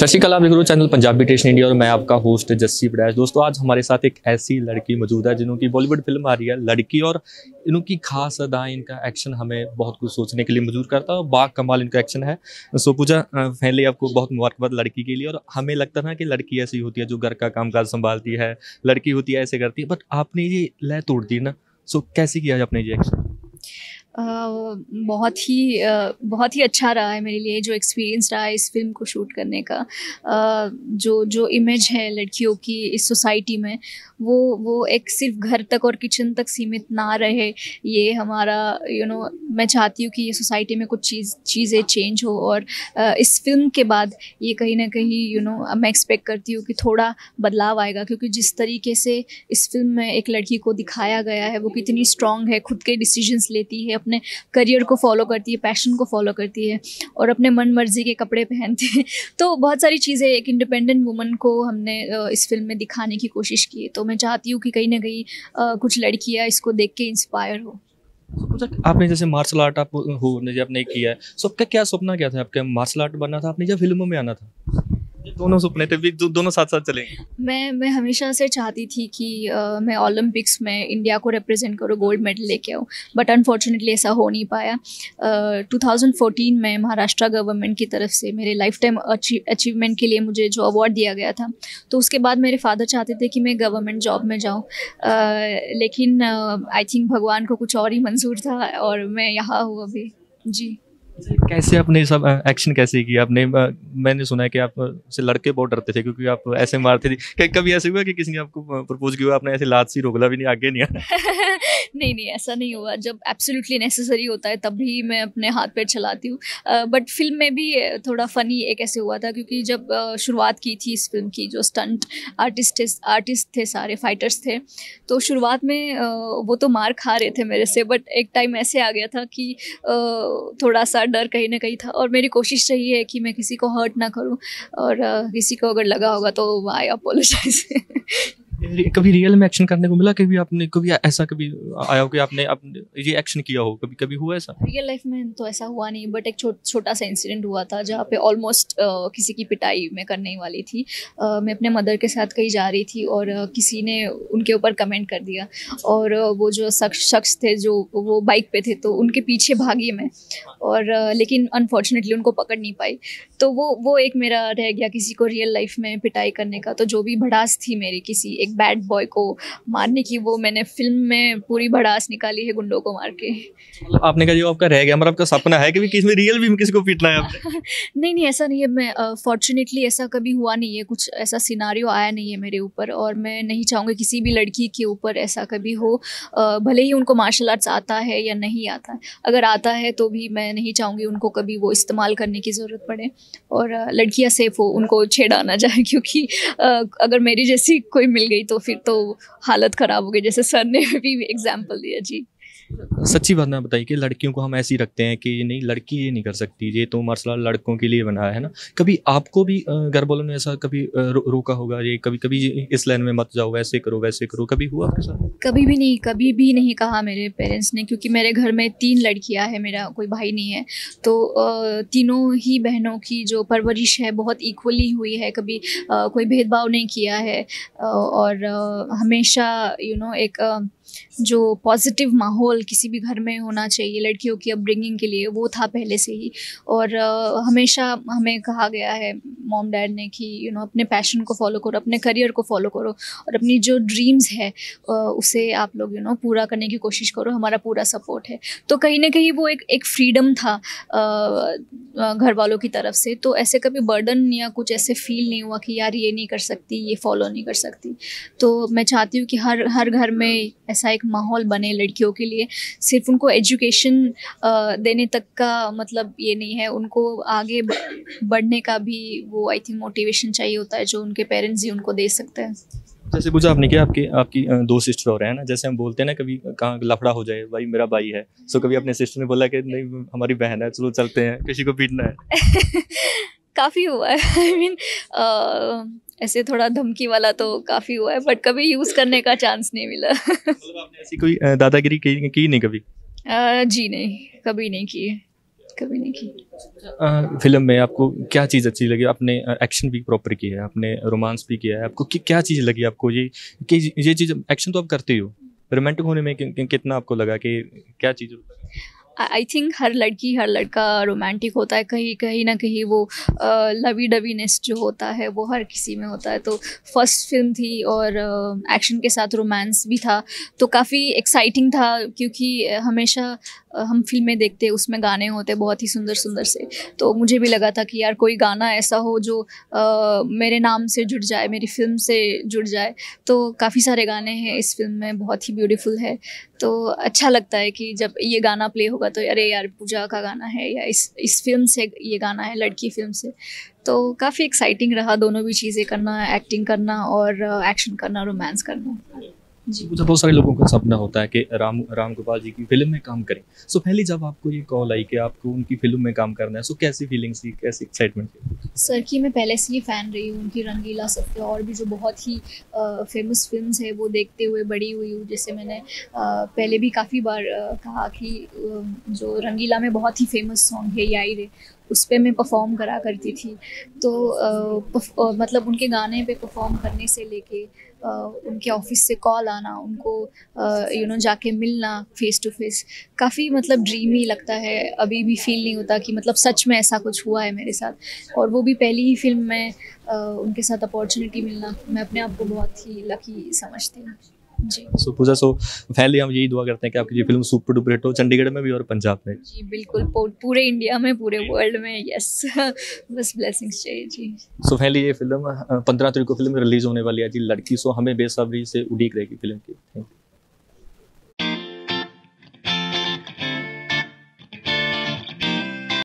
सत श्री अकाल, आप देख रहे हो चैनल पंजाबी टेस्ट इंडिया और मैं आपका होस्ट जस्सी बड़ैच। दोस्तों, आज हमारे साथ एक ऐसी लड़की मौजूद है जिन्होंकी बॉलीवुड फिल्म आ रही है लड़की, और इनकी खास अदाएं, इनका एक्शन हमें बहुत कुछ सोचने के लिए मजबूर करता है और बा कमाल इनका एक्शन है। सो पूजा, पहले आपको बहुत मुबारकबाद लड़की के लिए। और हमें लगता था कि लड़की ऐसी होती है जो घर का कामकाज संभालती है, लड़की होती है ऐसे करती है, बट आपने ये लय तोड़ दी ना। सो कैसे किया आपने ये एक्शन? बहुत ही अच्छा रहा है मेरे लिए जो एक्सपीरियंस रहा है इस फिल्म को शूट करने का। जो इमेज है लड़कियों की इस सोसाइटी में, वो एक सिर्फ घर तक और किचन तक सीमित ना रहे। ये हमारा मैं चाहती हूँ कि ये सोसाइटी में कुछ चीज़ें चेंज हो, और इस फिल्म के बाद ये कहीं ना कहीं मैं एक्सपेक्ट करती हूँ कि थोड़ा बदलाव आएगा, क्योंकि जिस तरीके से इस फिल्म में एक लड़की को दिखाया गया है, वो कितनी स्ट्रांग है, खुद के डिसीजंस लेती है, अपने करियर को फॉलो करती है, पैशन को फॉलो करती है और अपने मन मर्जी के कपड़े पहनती है। तो बहुत सारी चीज़ें एक इंडिपेंडेंट वुमन को हमने इस फिल्म में दिखाने की कोशिश की है। तो मैं चाहती हूँ कि कहीं ना कहीं कुछ लड़कियाँ इसको देख के इंस्पायर हो। आपने जैसे मार्शल आर्ट आप हो जैसे आपने किया है, सो आपका क्या सपना क्या था? आपका मार्शल आर्ट बनना था आपने या फिल्मों में आना था? ये दोनों सपने थे, दोनों साथ साथ चलेंगे। मैं हमेशा से चाहती थी कि मैं ओलंपिक्स में इंडिया को रिप्रेजेंट करूँ, गोल्ड मेडल लेके आऊँ, बट अनफॉर्चुनेटली ऐसा हो नहीं पाया। 2014 में महाराष्ट्र गवर्नमेंट की तरफ से मेरे लाइफ टाइम अचीवमेंट के लिए मुझे जो अवार्ड दिया गया था, तो उसके बाद मेरे फादर चाहते थे कि मैं गवर्नमेंट जॉब में जाऊँ, लेकिन आई थिंक भगवान को कुछ और ही मंजूर था और मैं यहाँ हूँ अभी। जी। कैसे आपने सब एक्शन कैसे किया आपने? मैंने सुना है कि आप से लड़के बहुत डरते थे क्योंकि आप ऐसे मारते थे। कभी ऐसे हुआ कि किसी ने आपको प्रपोज किया, आपने ऐसे लात सी रोकला भी नहीं, आगे नहीं आया? नहीं, ऐसा नहीं हुआ। जब एब्सोल्युटली नेसेसरी होता है तब भी मैं अपने हाथ पैर चलाती हूँ। बट फिल्म में भी थोड़ा फ़नी एक ऐसे हुआ था, क्योंकि जब शुरुआत की थी इस फिल्म की, जो स्टंट आर्टिस्ट थे, सारे फाइटर्स थे, तो शुरुआत में वो तो मार खा रहे थे मेरे से, बट एक टाइम ऐसे आ गया था कि थोड़ा सा डर कहीं ना कहीं था, और मेरी कोशिश रही है कि मैं किसी को हर्ट ना करूं, और किसी को अगर लगा होगा तो आई अपोलोजाइज। कभी रियल में एक्शन करने को मिला? कभी आपने कभी ऐसा कभी आया हो कि आपने ये एक्शन किया हो? कभी हुआ ऐसा? रियल लाइफ में तो ऐसा हुआ नहीं, बट एक छोटा सा इंसिडेंट हुआ था जहाँ पे ऑलमोस्ट किसी की पिटाई मैं करने ही वाली थी। मैं अपने मदर के साथ कहीं जा रही थी और किसी ने उनके ऊपर कमेंट कर दिया, और वो जो शख्स थे जो वो बाइक पे थे, तो उनके पीछे भागी मैं, और लेकिन अनफॉर्चुनेटली उनको पकड़ नहीं पाई। तो वो एक मेरा रह गया किसी को रियल लाइफ में पिटाई करने का। तो जो भी भड़ास थी मेरी किसी एक बैड बॉय को मारने की, वो मैंने फिल्म में पूरी भड़ास निकाली है गुंडों को मार के। मतलब आपने कहा जो आपका रह गया, मतलब आपका सपना है कि किसी में रियल भी किसी को पीटना है आपने? नहीं, ऐसा नहीं है। मैं फॉर्चुनेटली ऐसा कभी हुआ नहीं है, कुछ ऐसा सिनारियो आया नहीं है मेरे ऊपर, और मैं नहीं चाहूँगी किसी भी लड़की के ऊपर ऐसा कभी हो, भले ही उनको मार्शल आर्ट्स आता है या नहीं आता है। अगर आता है तो भी मैं नहीं चाहूँगी उनको कभी वो इस्तेमाल करने की ज़रूरत पड़े, और लड़कियाँ सेफ हो, उनको छेड़ा ना जाए, क्योंकि अगर मेरी जैसी कोई मिल गई तो फिर तो हालत ख़राब हो गई, जैसे सर ने भी एग्जाम्पल दिया। जी। सच्ची बात ना बताइए कि लड़कियों को हम ऐसे ही रखते हैं कि नहीं, लड़की ये नहीं कर सकती, ये तो मार्शल आर्ट लड़कों के लिए बना है ना। कभी आपको भी घर वालों ने ऐसा कभी रोका होगा, ये कभी इस लाइन में मत जाओ, वैसे करो, कभी हुआ आपके साथ? कभी भी नहीं कहा मेरे पेरेंट्स ने, क्योंकि मेरे घर में 3 लड़कियां हैं, मेरा कोई भाई नहीं है। तो तीनों ही बहनों की जो परवरिश है बहुत इक्वली हुई है, कभी कोई भेदभाव नहीं किया है, और हमेशा एक जो पॉजिटिव माहौल किसी भी घर में होना चाहिए लड़कियों की अपब्रिंगिंग के लिए, वो था पहले से ही। और हमेशा हमें कहा गया है मॉम डैड ने कि अपने पैशन को फॉलो करो, अपने करियर को फॉलो करो, और अपनी जो ड्रीम्स है उसे आप लोग पूरा करने की कोशिश करो, हमारा पूरा सपोर्ट है। तो कहीं ना कहीं वो एक फ्रीडम था घर वालों की तरफ से। तो ऐसे कभी बर्डन या कुछ ऐसे फील नहीं हुआ कि यार ये नहीं कर सकती, ये फॉलो नहीं कर सकती। तो मैं चाहती हूँ कि हर घर में ऐसा एक माहौल बने लड़कियों के लिए। सिर्फ उनको एजुकेशन देने तक का मतलब ये नहीं है, उनको आगे बढ़ने का भी वो आई थिंक मोटिवेशन चाहिए होता है, जो उनके पेरेंट्स ही उनको दे सकते हैं। जैसे पूजा आपने किया, आपकी 2 सिस्टर हो रहे हैं ना, जैसे हम बोलते हैं ना कभी कहाँ लफड़ा हो जाए, भाई मेरा भाई है, सो कभी अपने सिस्टर ने बोला कि नहीं हमारी बहन है, चलो चलते हैं, किसी को पीटना है? काफ़ी हुआ है। आई मीन ऐसे थोड़ा धमकी वाला तो काफ़ी हुआ है, बट कभी यूज़ करने का चांस नहीं मिला। मतलब आपने ऐसी कोई दादागिरी की नहीं कभी? जी नहीं, कभी नहीं की। कभी नहीं की। फिल्म में आपको क्या चीज़ अच्छी लगी? आपने एक्शन भी प्रॉपर किया है, आपने रोमांस भी किया है, आपको क्या चीज़ लगी आपको ये कि ये चीज़ एक्शन तो आप करते ही हो, रोमांटिक होने में कितना आपको लगा कि क्या चीज़? आई थिंक हर लड़की हर लड़का रोमांटिक होता है, कहीं कहीं ना कहीं वो लवी डवीनेस जो होता है वो हर किसी में होता है। तो फर्स्ट फिल्म थी और एक्शन के साथ रोमांस भी था, तो काफ़ी एक्साइटिंग था क्योंकि हमेशा हम फिल्में देखते हैं उसमें गाने होते बहुत ही सुंदर सुंदर से। तो मुझे भी लगा था कि यार कोई गाना ऐसा हो जो मेरे नाम से जुड़ जाए, मेरी फिल्म से जुड़ जाए। तो काफ़ी सारे गाने हैं इस फिल्म में, बहुत ही ब्यूटीफुल है। तो अच्छा लगता है कि जब ये गाना प्ले होगा तो अरे यार पूजा का गाना है या इस फिल्म से ये गाना है, लड़की फिल्म से। तो काफ़ी एक्साइटिंग रहा दोनों भी चीज़ें करना, एक्टिंग करना और एक्शन करना, रोमांस करना। जी। मुझे बहुत सारे लोगों का सपना होता है कि राम गोपाल जी की फिल्म में काम करें। सो पहले जब आपको ये कॉल आई कि आपको उनकी फिल्म में काम करना है, सो कैसी फीलिंग्स थी, कैसी एक्साइटमेंट थी? सर की मैं पहले से ही फ़ैन रही हूँ उनकी, रंगीला, सत्या और भी जो बहुत ही फेमस फिल्म्स है वो देखते हुए बड़ी हुई हूँ। जैसे मैंने पहले भी काफ़ी बार कहा कि जो रंगीला में बहुत ही फेमस सॉन्ग है याई रे, उस पर मैं परफॉर्म करा करती थी। तो मतलब उनके गाने पे परफॉर्म करने से लेके उनके ऑफिस से कॉल आना, उनको जाके मिलना फेस टू फेस, काफ़ी मतलब ड्रीमी लगता है। अभी भी फील नहीं होता कि मतलब सच में ऐसा कुछ हुआ है मेरे साथ, और वो भी पहली ही फिल्म में उनके साथ अपॉर्चुनिटी मिलना, मैं अपने आप को बहुत ही लकी समझती हूँ। जी। सो पूजा, पहले हम यही दुआ करते हैं कि आपकी ये फिल्म सुपर डुपर हिट हो, चंडीगढ़ में भी और पंजाब में। जी बिल्कुल, पूरे इंडिया में, पूरे वर्ल्ड में, यस। बस ब्लेसिंग्स चाहिए जी। सो पहले ये फिल्म 15 तारीख को फिल्म रिलीज होने वाली है जी, लड़की। सो हमें बेसब्री से उड़ीक रहेगी फिल्म की।